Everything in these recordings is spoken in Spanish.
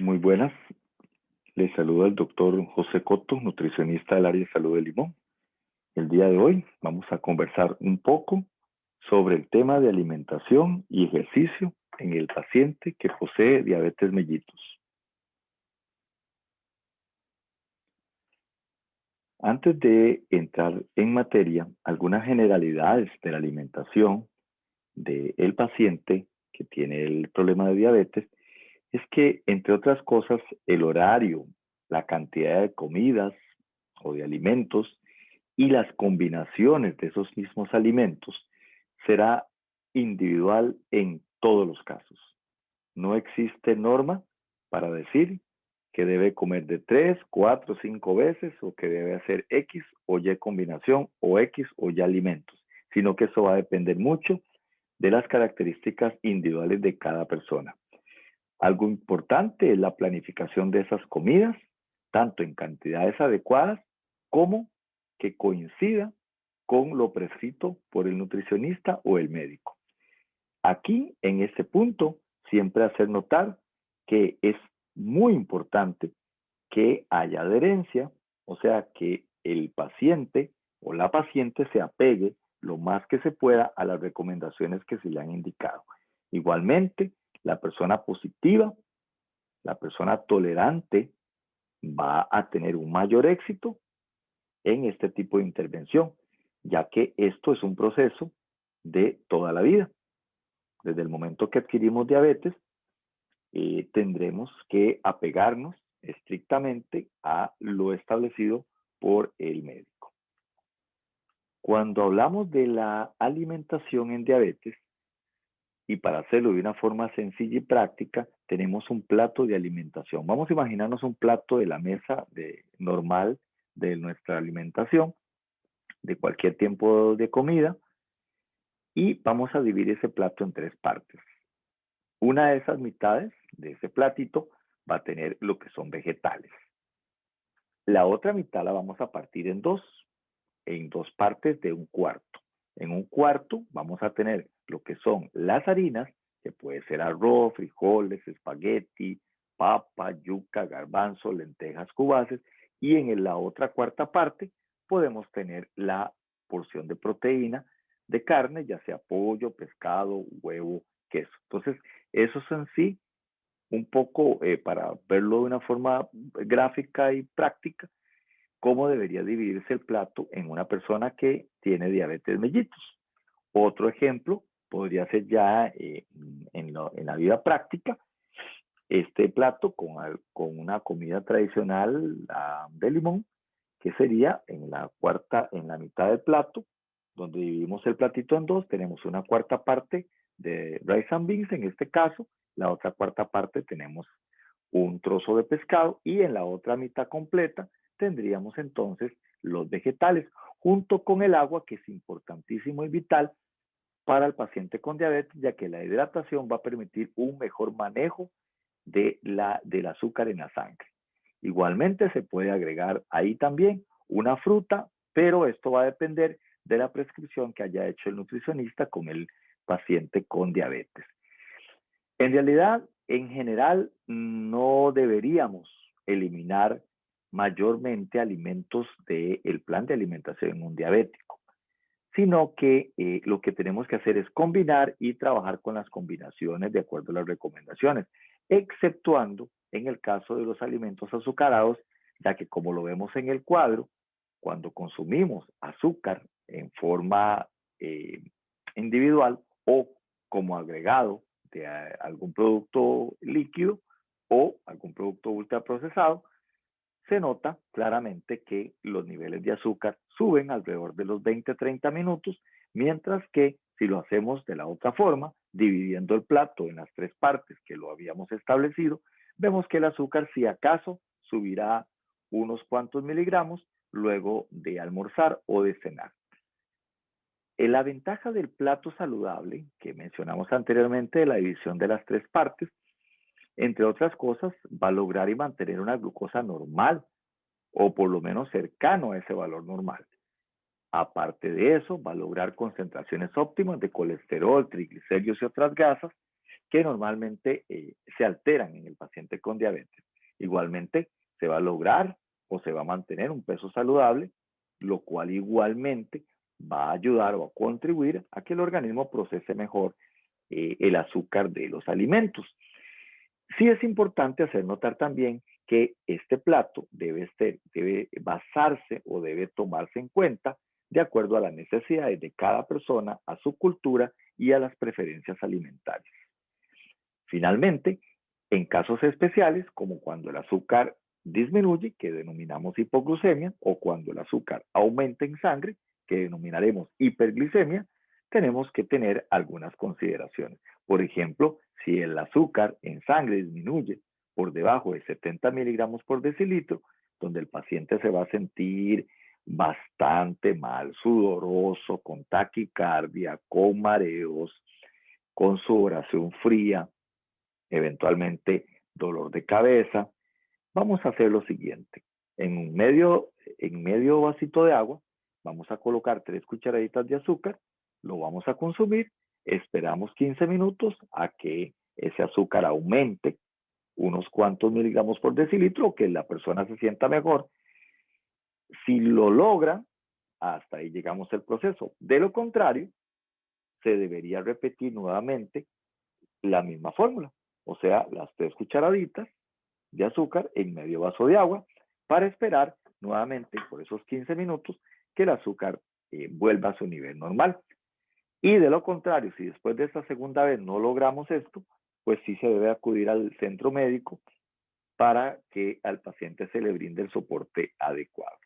Muy buenas, les saluda el doctor José Coto, nutricionista del área de salud de Limón. El día de hoy vamos a conversar un poco sobre el tema de alimentación y ejercicio en el paciente que posee diabetes mellitus. Antes de entrar en materia, algunas generalidades de la alimentación del paciente que tiene el problema de diabetes es que, entre otras cosas, el horario, la cantidad de comidas o de alimentos y las combinaciones de esos mismos alimentos será individual en todos los casos. No existe norma para decir que debe comer de 3, 4, 5 veces o que debe hacer X o Y combinación o X o Y alimentos, sino que eso va a depender mucho de las características individuales de cada persona. Algo importante es la planificación de esas comidas, tanto en cantidades adecuadas como que coincida con lo prescrito por el nutricionista o el médico. Aquí, en este punto, siempre hacer notar que es muy importante que haya adherencia, o sea, que el paciente o la paciente se apegue lo más que se pueda a las recomendaciones que se le han indicado. Igualmente, la persona positiva, la persona tolerante, va a tener un mayor éxito en este tipo de intervención, ya que esto es un proceso de toda la vida. Desde el momento que adquirimos diabetes, tendremos que apegarnos estrictamente a lo establecido por el médico. Cuando hablamos de la alimentación en diabetes, y para hacerlo de una forma sencilla y práctica, tenemos un plato de alimentación. Vamos a imaginarnos un plato de la mesa normal de nuestra alimentación, de cualquier tiempo de comida, y vamos a dividir ese plato en tres partes. Una de esas mitades de ese platito va a tener lo que son vegetales. La otra mitad la vamos a partir en dos partes de un cuarto. En un cuarto vamos a tener lo que son las harinas, que puede ser arroz, frijoles, espagueti, papa, yuca, garbanzo, lentejas, cubaces, y en la otra cuarta parte podemos tener la porción de proteína de carne, ya sea pollo, pescado, huevo, queso. Entonces, eso es en sí un poco para verlo de una forma gráfica y práctica, cómo debería dividirse el plato en una persona que tiene diabetes mellitus. Otro ejemplo podría ser ya en la vida práctica, este plato con una comida tradicional de limón, que sería en la mitad del plato, donde dividimos el platito en dos, tenemos una cuarta parte de rice and beans, en este caso, la otra cuarta parte tenemos un trozo de pescado y en la otra mitad completa tendríamos entonces los vegetales, junto con el agua, que es importantísimo y vital para el paciente con diabetes, ya que la hidratación va a permitir un mejor manejo del azúcar en la sangre. Igualmente se puede agregar ahí también una fruta, pero esto va a depender de la prescripción que haya hecho el nutricionista con el paciente con diabetes. En realidad, en general, no deberíamos eliminar mayormente alimentos del plan de alimentación en un diabético, sino que lo que tenemos que hacer es combinar y trabajar con las combinaciones de acuerdo a las recomendaciones, exceptuando en el caso de los alimentos azucarados, ya que como lo vemos en el cuadro, cuando consumimos azúcar en forma eh, individual o como agregado de algún producto líquido o algún producto ultraprocesado, se nota claramente que los niveles de azúcar suben alrededor de los 20-30 minutos, mientras que si lo hacemos de la otra forma, dividiendo el plato en las tres partes que lo habíamos establecido, vemos que el azúcar, si acaso, subirá unos cuantos miligramos luego de almorzar o de cenar. La ventaja del plato saludable, que mencionamos anteriormente, de la división de las tres partes, entre otras cosas, va a lograr y mantener una glucosa normal, o por lo menos cercano a ese valor normal. Aparte de eso, va a lograr concentraciones óptimas de colesterol, triglicéridos y otras grasas, que normalmente se alteran en el paciente con diabetes. Igualmente, se va a lograr o se va a mantener un peso saludable, lo cual igualmente va a ayudar o a contribuir a que el organismo procese mejor el azúcar de los alimentos. Sí es importante hacer notar también que este plato debe basarse o debe tomarse en cuenta de acuerdo a las necesidades de cada persona, a su cultura y a las preferencias alimentarias. Finalmente, en casos especiales, como cuando el azúcar disminuye, que denominamos hipoglucemia, o cuando el azúcar aumenta en sangre, que denominaremos hiperglicemia, tenemos que tener algunas consideraciones. Por ejemplo, si el azúcar en sangre disminuye por debajo de 70 miligramos por decilitro, donde el paciente se va a sentir bastante mal, sudoroso, con taquicardia, con mareos, con sudoración fría, eventualmente dolor de cabeza, vamos a hacer lo siguiente. En medio vasito de agua, vamos a colocar 3 cucharaditas de azúcar, lo vamos a consumir, esperamos 15 minutos a que ese azúcar aumente unos cuantos miligramos por decilitro, que la persona se sienta mejor. Si lo logra, hasta ahí llegamos al proceso. De lo contrario, se debería repetir nuevamente la misma fórmula, o sea, las 3 cucharaditas de azúcar en medio vaso de agua para esperar nuevamente por esos 15 minutos que el azúcar vuelva a su nivel normal. Y de lo contrario, si después de esta segunda vez no logramos esto, pues sí se debe acudir al centro médico para que al paciente se le brinde el soporte adecuado.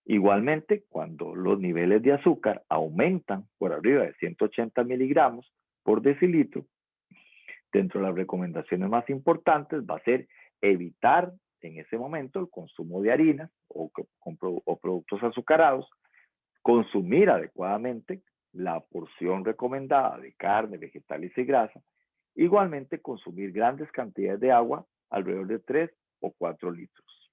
Igualmente, cuando los niveles de azúcar aumentan por arriba de 180 miligramos por decilitro, dentro de las recomendaciones más importantes va a ser evitar en ese momento el consumo de harinas o productos azucarados, consumir adecuadamente la porción recomendada de carne, vegetales y grasa, igualmente consumir grandes cantidades de agua, alrededor de 3 o 4 litros.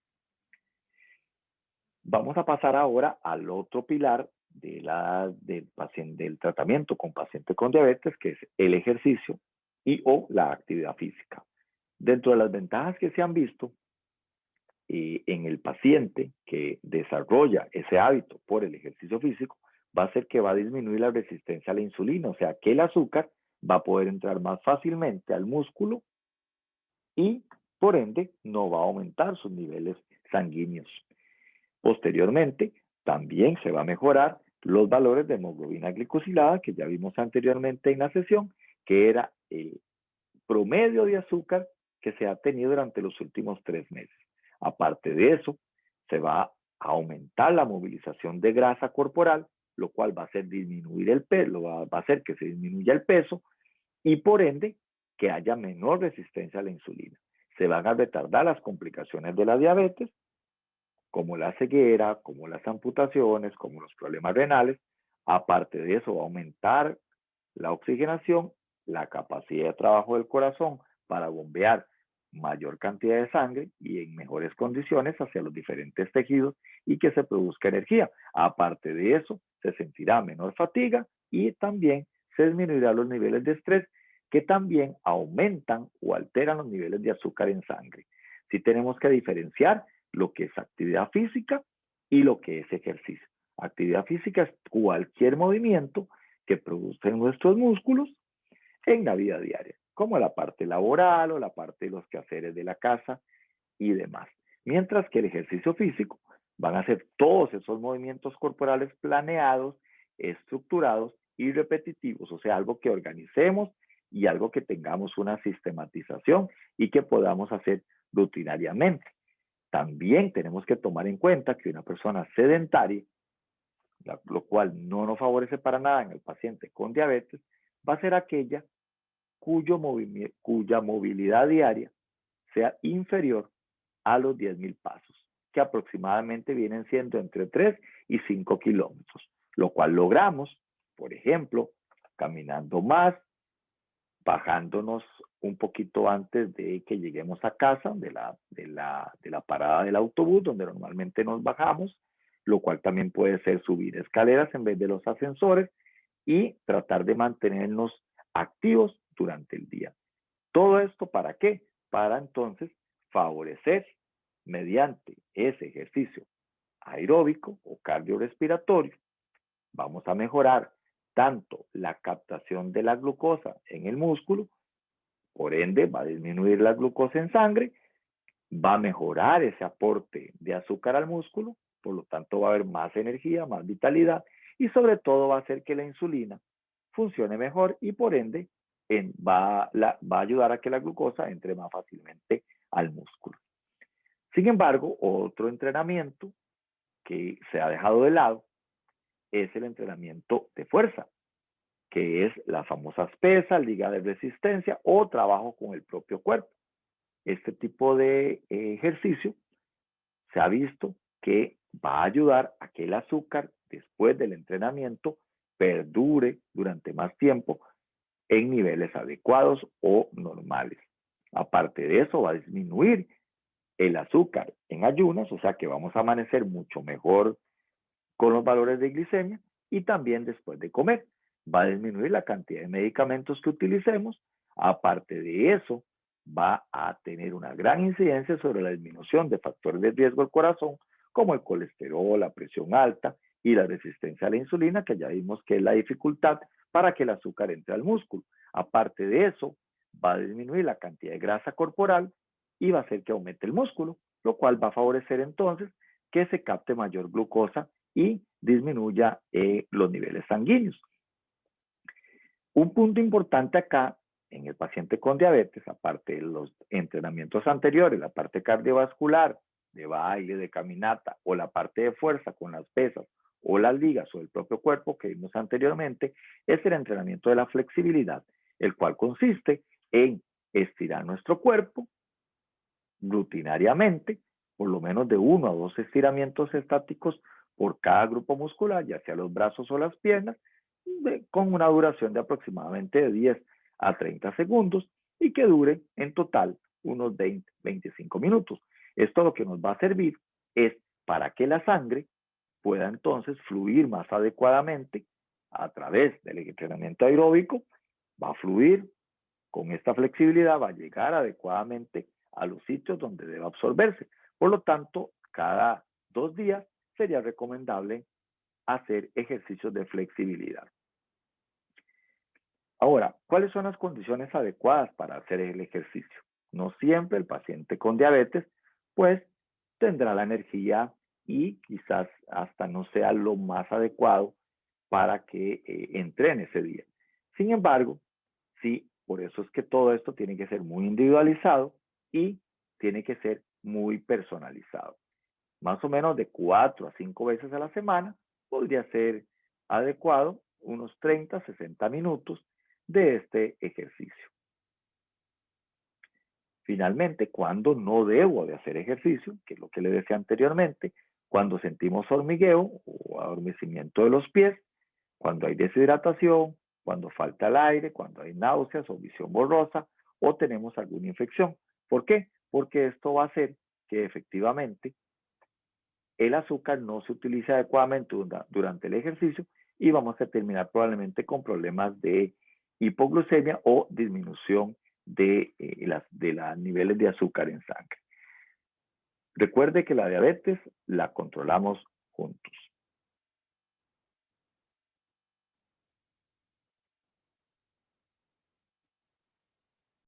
Vamos a pasar ahora al otro pilar del tratamiento con paciente con diabetes, que es el ejercicio y o la actividad física. Dentro de las ventajas que se han visto en el paciente que desarrolla ese hábito por el ejercicio físico, va a ser que va a disminuir la resistencia a la insulina, o sea que el azúcar va a poder entrar más fácilmente al músculo y por ende no va a aumentar sus niveles sanguíneos. Posteriormente, también se va a mejorar los valores de hemoglobina glicosilada que ya vimos anteriormente en la sesión, que era el promedio de azúcar que se ha tenido durante los últimos 3 meses. Aparte de eso, se va a aumentar la movilización de grasa corporal, lo cual va a hacer disminuir el peso, va a hacer que se disminuya el peso y por ende que haya menor resistencia a la insulina. Se van a retardar las complicaciones de la diabetes, como la ceguera, como las amputaciones, como los problemas renales. Aparte de eso, va a aumentar la oxigenación, la capacidad de trabajo del corazón para bombear mayor cantidad de sangre y en mejores condiciones hacia los diferentes tejidos y que se produzca energía. Aparte de eso, se sentirá menor fatiga y también se disminuirán los niveles de estrés que también aumentan o alteran los niveles de azúcar en sangre. Sí tenemos que diferenciar lo que es actividad física y lo que es ejercicio. Actividad física es cualquier movimiento que producen nuestros músculos en la vida diaria, como la parte laboral o la parte de los quehaceres de la casa y demás. Mientras que el ejercicio físico van a ser todos esos movimientos corporales planeados, estructurados y repetitivos, o sea, algo que organicemos y algo que tengamos una sistematización y que podamos hacer rutinariamente. También tenemos que tomar en cuenta que una persona sedentaria, lo cual no nos favorece para nada en el paciente con diabetes, va a ser aquella cuya movilidad diaria sea inferior a los 10,000 pasos, que aproximadamente vienen siendo entre 3 y 5 kilómetros, lo cual logramos, por ejemplo, caminando más, bajándonos un poquito antes de que lleguemos a casa, de la parada del autobús, donde normalmente nos bajamos, lo cual también puede ser subir escaleras en vez de los ascensores y tratar de mantenernos activos durante el día. ¿Todo esto para qué? Para entonces favorecer mediante ese ejercicio aeróbico o cardiorrespiratorio. Vamos a mejorar tanto la captación de la glucosa en el músculo, por ende va a disminuir la glucosa en sangre, va a mejorar ese aporte de azúcar al músculo, por lo tanto va a haber más energía, más vitalidad y sobre todo va a hacer que la insulina funcione mejor y por ende va a ayudar a que la glucosa entre más fácilmente al músculo. Sin embargo, otro entrenamiento que se ha dejado de lado es el entrenamiento de fuerza, que es las famosas pesas, liga de resistencia o trabajo con el propio cuerpo. Este tipo de ejercicio se ha visto que va a ayudar a que el azúcar después del entrenamiento perdure durante más tiempo en niveles adecuados o normales. Aparte de eso, va a disminuir el azúcar en ayunas, o sea que vamos a amanecer mucho mejor con los valores de glicemia y también después de comer. Va a disminuir la cantidad de medicamentos que utilicemos. Aparte de eso, va a tener una gran incidencia sobre la disminución de factores de riesgo del corazón, como el colesterol, la presión alta y la resistencia a la insulina, que ya vimos que es la dificultad para que el azúcar entre al músculo. Aparte de eso, va a disminuir la cantidad de grasa corporal y va a hacer que aumente el músculo, lo cual va a favorecer entonces que se capte mayor glucosa y disminuya los niveles sanguíneos. Un punto importante acá en el paciente con diabetes, aparte de los entrenamientos anteriores, la parte cardiovascular, de baile, de caminata, o la parte de fuerza con las pesas, o las ligas, o el propio cuerpo que vimos anteriormente, es el entrenamiento de la flexibilidad, el cual consiste en estirar nuestro cuerpo rutinariamente, por lo menos de 1 a 2 estiramientos estáticos por cada grupo muscular, ya sea los brazos o las piernas, con una duración de aproximadamente de 10 a 30 segundos y que dure en total unos 20-25 minutos. Esto lo que nos va a servir es para que la sangre pueda entonces fluir más adecuadamente a través del entrenamiento aeróbico, va a fluir con esta flexibilidad, va a llegar adecuadamente a los sitios donde debe absorberse. Por lo tanto, cada 2 días sería recomendable hacer ejercicios de flexibilidad. Ahora, ¿cuáles son las condiciones adecuadas para hacer el ejercicio? No siempre el paciente con diabetes, pues, tendrá la energía y quizás hasta no sea lo más adecuado para que entrene ese día. Sin embargo, sí, por eso es que todo esto tiene que ser muy individualizado y tiene que ser muy personalizado. Más o menos de 4 a 5 veces a la semana podría ser adecuado unos 30-60 minutos de este ejercicio. Finalmente, cuando no debo de hacer ejercicio, que es lo que le decía anteriormente, cuando sentimos hormigueo o adormecimiento de los pies, cuando hay deshidratación, cuando falta el aire, cuando hay náuseas o visión borrosa o tenemos alguna infección. ¿Por qué? Porque esto va a hacer que efectivamente el azúcar no se utilice adecuadamente durante el ejercicio y vamos a terminar probablemente con problemas de hipoglucemia o disminución de los niveles de azúcar en sangre. Recuerde que la diabetes la controlamos juntos.